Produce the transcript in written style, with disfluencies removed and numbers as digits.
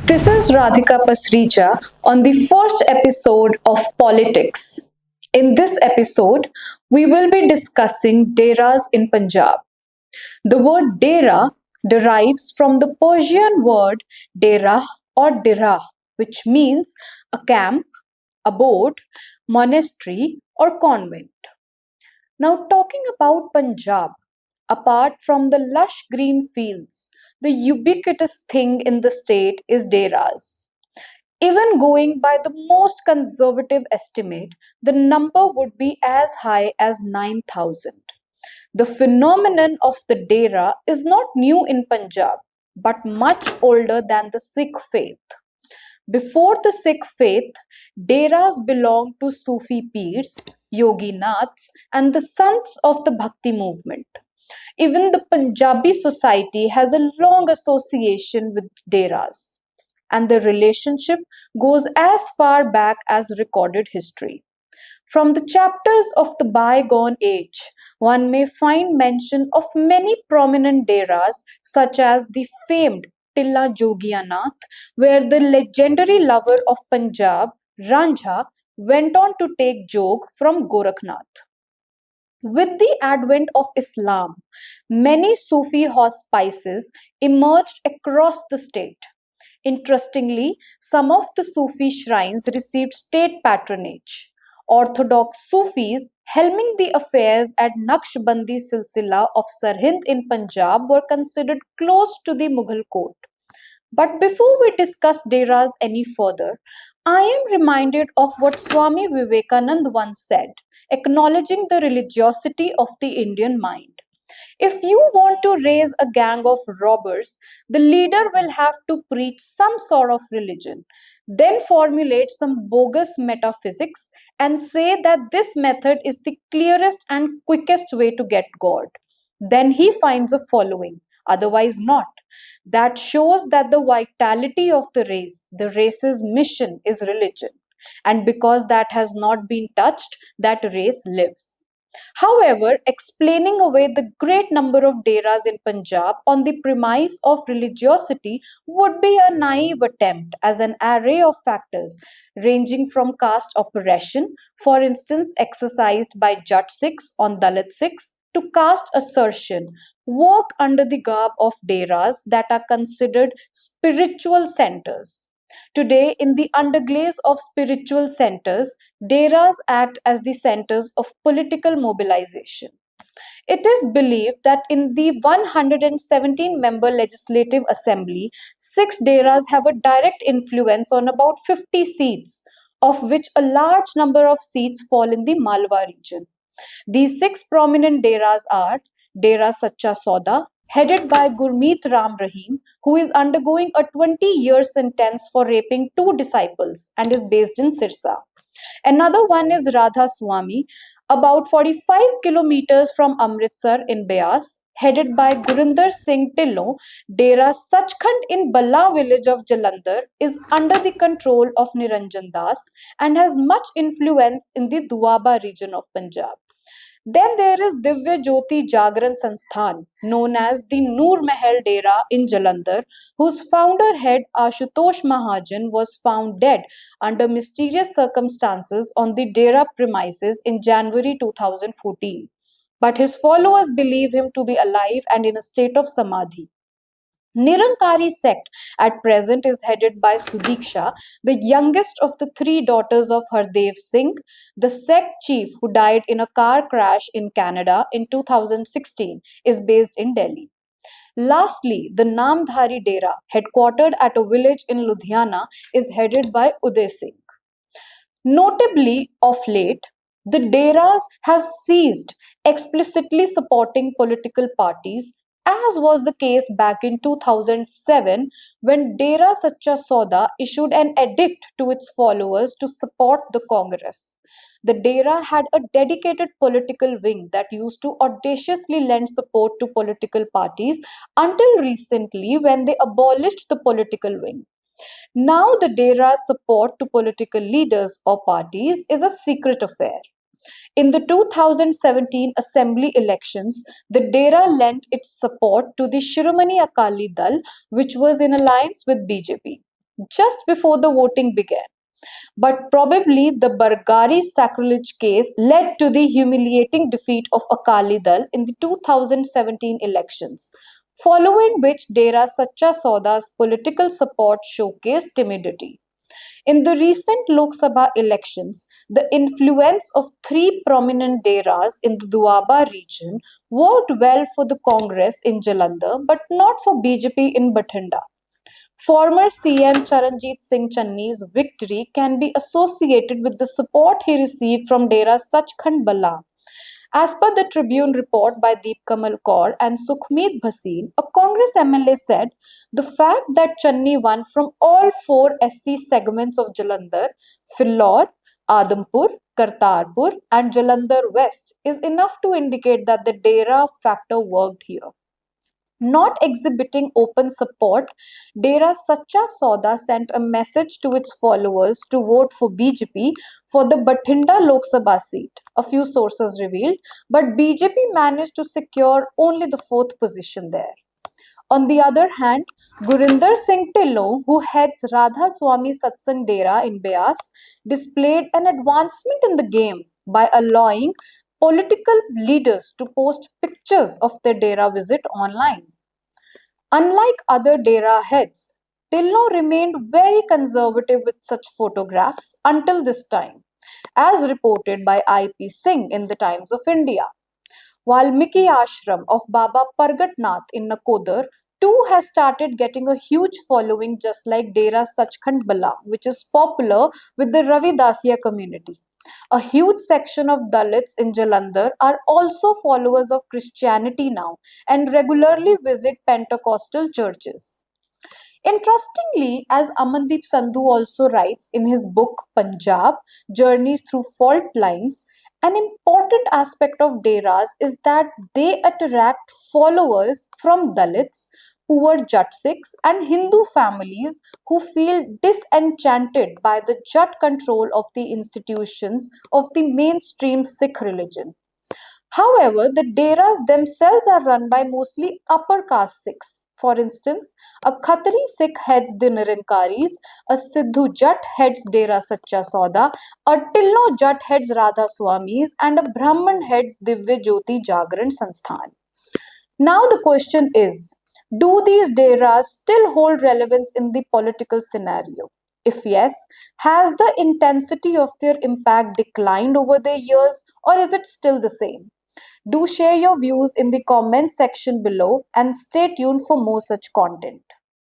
This is Radhika Pasrija on the first episode of Politics. In this episode, we will be discussing deras in Punjab. The word dera derives from the Persian word derah or dirah, which means a camp, abode, monastery, or convent. Now, talking about Punjab, apart from the lush green fields, the ubiquitous thing in the state is deras. Even going by the most conservative estimate, the number would be as high as 9,000. The phenomenon of the dera is not new in Punjab, but much older than the Sikh faith. Before the Sikh faith, deras belonged to Sufi Pirs, Yogi Naths, and the Sants of the Bhakti movement. Even the Punjabi society has a long association with deras, and the relationship goes as far back as recorded history. From the chapters of the bygone age, one may find mention of many prominent deras, such as the famed Tilla Jogianath, where the legendary lover of Punjab, Ranjha, went on to take jog from Gorakhnath. With the advent of Islam, many Sufi hospices emerged across the state. Interestingly, some of the Sufi shrines received state patronage. Orthodox Sufis helming the affairs at Naqshbandi Silsila of Sirhind in Punjab were considered close to the Mughal court. But before we discuss deras any further, I am reminded of what Swami Vivekanand once said, acknowledging the religiosity of the Indian mind. If you want to raise a gang of robbers, the leader will have to preach some sort of religion, then formulate some bogus metaphysics and say that this method is the clearest and quickest way to get God. Then he finds a following, otherwise, not. That shows that the vitality of the race's mission is religion. And because that has not been touched, that race lives. However, explaining away the great number of deras in Punjab on the premise of religiosity would be a naive attempt, as an array of factors ranging from caste oppression, for instance, exercised by Jat Sikhs on Dalit Sikhs, to caste assertion, work under the garb of deras that are considered spiritual centers. Today, in the underglaze of spiritual centers, deras act as the centers of political mobilization. It is believed that in the 117 member Legislative Assembly, six deras have a direct influence on about 50 seats, of which a large number of seats fall in the Malwa region. These six prominent deras are Dera Sacha Sauda, headed by Gurmeet Ram Rahim, who is undergoing a 20-year sentence for raping two disciples and is based in Sirsa. Another one is Radha Swami, about 45 kilometers from Amritsar in Beas, headed by Gurinder Singh Tillon. Dera Sachkhand in Balla village of Jalandhar is under the control of Niranjan Das and has much influence in the Duaba region of Punjab. Then there is Divya Jyoti Jagran Sansthan, known as the Noor Mahal Dera in Jalandhar, whose founder head Ashutosh Mahajan was found dead under mysterious circumstances on the Dera premises in January 2014. But his followers believe him to be alive and in a state of samadhi. Nirankari sect at present is headed by Sudiksha, the youngest of the three daughters of Hardev Singh, the sect chief who died in a car crash in Canada in 2016, is based in Delhi. Lastly, the Namdhari Dera, headquartered at a village in Ludhiana, is headed by Uday Singh. Notably, of late, the Deras have ceased explicitly supporting political parties, as was the case back in 2007 when Dera Sacha Sauda issued an edict to its followers to support the Congress. The Dera had a dedicated political wing that used to audaciously lend support to political parties until recently when they abolished the political wing. Now, the Dera's support to political leaders or parties is a secret affair. In the 2017 assembly elections, the Dera lent its support to the Shiromani Akali Dal, which was in alliance with BJP. just before the voting began. But probably the Bargari sacrilege case led to the humiliating defeat of Akali Dal in the 2017 elections, following which Dera Sacha Sauda's political support showcased timidity. In the recent Lok Sabha elections, the influence of three prominent deras in the Duaba region worked well for the Congress in Jalandhar but not for BJP in Bathinda. Former CM Charanjit Singh Channi's victory can be associated with the support he received from Dera Sachkhand Bala. As per the Tribune report by Deep Kamal Kaur and Sukhmeet Bhasin, a Congress MLA said the fact that Channi won from all four SC segments of Jalandhar, Philor, Adampur, Kartarpur, and Jalandhar West is enough to indicate that the Dera factor worked here. Not exhibiting open support, Dera Sacha Sauda sent a message to its followers to vote for BJP for the Bathinda Lok Sabha seat, a few sources revealed, but BJP managed to secure only the fourth position there. On the other hand, Gurinder Singh Tillo, who heads Radha Swami Satsang Dera in Beas, displayed an advancement in the game by allowing political leaders to post pictures of their Dera visit online. Unlike other dera heads, Tillo remained very conservative with such photographs until this time, as reported by I.P. Singh in the Times of India. While Miki Ashram of Baba Pargat Nath in Nakodar too has started getting a huge following just like Dera Sachkhand Bala, which is popular with the Ravidasiya community. A huge section of Dalits in Jalandhar are also followers of Christianity now and regularly visit Pentecostal churches. Interestingly, as Amandeep Sandhu also writes in his book Punjab Journeys Through Fault Lines, an important aspect of Deras is that they attract followers from Dalits, poor Jat Sikhs, and Hindu families who feel disenchanted by the Jat control of the institutions of the mainstream Sikh religion. However, the deras themselves are run by mostly upper caste Sikhs. For instance, a Khatri Sikh heads the Nirankaris, a Siddhu Jat heads Dera Sacha Sauda, a Tillo Jat heads Radha Swamis, and a Brahman heads Divya Jyoti Jagran Sansthan. Now the question is, do these deras still hold relevance in the political scenario? If yes, has the intensity of their impact declined over the years or is it still the same? Do share your views in the comment section below and stay tuned for more such content.